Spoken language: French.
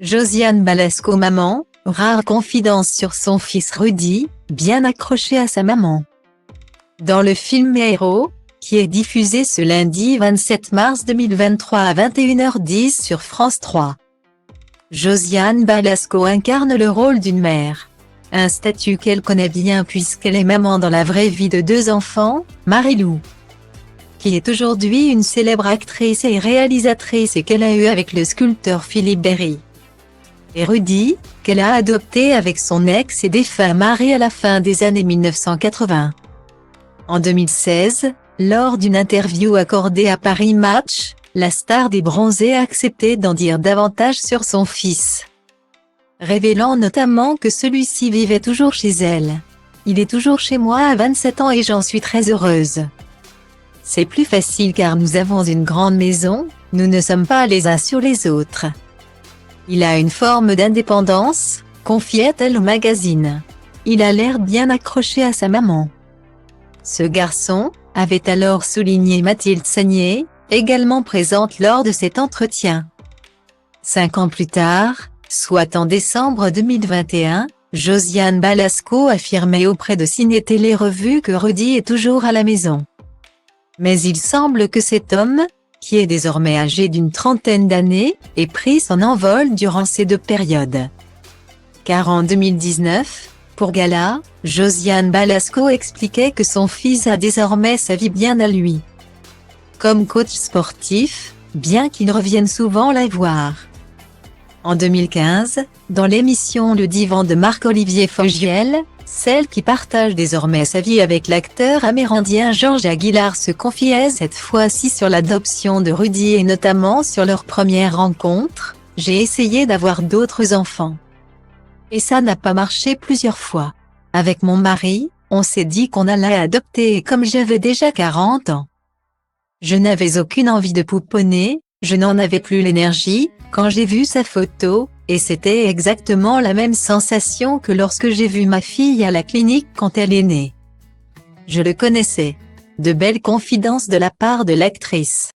Josiane Balasco maman, rare confidence sur son fils Rudy, bien accroché à sa maman. Dans le film Mes héros, qui est diffusé ce lundi 27 mars 2023 à 21h10 sur France 3. Josiane Balasco incarne le rôle d'une mère. Un statut qu'elle connaît bien puisqu'elle est maman dans la vraie vie de 2 enfants, Marie-Lou, qui est aujourd'hui une célèbre actrice et réalisatrice et qu'elle a eue avec le sculpteur Philippe Berry. Et Rudy, qu'elle a adopté avec son ex et défunt mari à la fin des années 1980. En 2016, lors d'une interview accordée à Paris Match, la star des bronzés a accepté d'en dire davantage sur son fils, révélant notamment que celui-ci vivait toujours chez elle. « Il est toujours chez moi à 27 ans et j'en suis très heureuse. C'est plus facile car nous avons une grande maison, nous ne sommes pas les uns sur les autres. Il a une forme d'indépendance », confiait-elle au magazine. Il a l'air bien accroché à sa maman. Ce garçon, avait alors souligné Mathilde Seigner, également présente lors de cet entretien. 5 ans plus tard, soit en décembre 2021, Josiane Balasco affirmait auprès de Ciné Télé Revue que Rudy est toujours à la maison. Mais il semble que cet homme, qui est désormais âgé d'une trentaine d'années, ait pris son envol durant ces 2 périodes. Car en 2019, pour Gala, Josiane Balasco expliquait que son fils a désormais sa vie bien à lui. Comme coach sportif, bien qu'il revienne souvent la voir. En 2015, dans l'émission Le Divan de Marc-Olivier Fogiel, celle qui partage désormais sa vie avec l'acteur amérindien Georges Aguilar se confiait cette fois-ci sur l'adoption de Rudy et notamment sur leur première rencontre. « J'ai essayé d'avoir d'autres enfants. Et ça n'a pas marché plusieurs fois. Avec mon mari, on s'est dit qu'on allait adopter et comme j'avais déjà 40 ans, je n'avais aucune envie de pouponner, je n'en avais plus l'énergie, quand j'ai vu sa photo, et c'était exactement la même sensation que lorsque j'ai vu ma fille à la clinique quand elle est née. Je le connaissais. » De belles confidences de la part de l'actrice.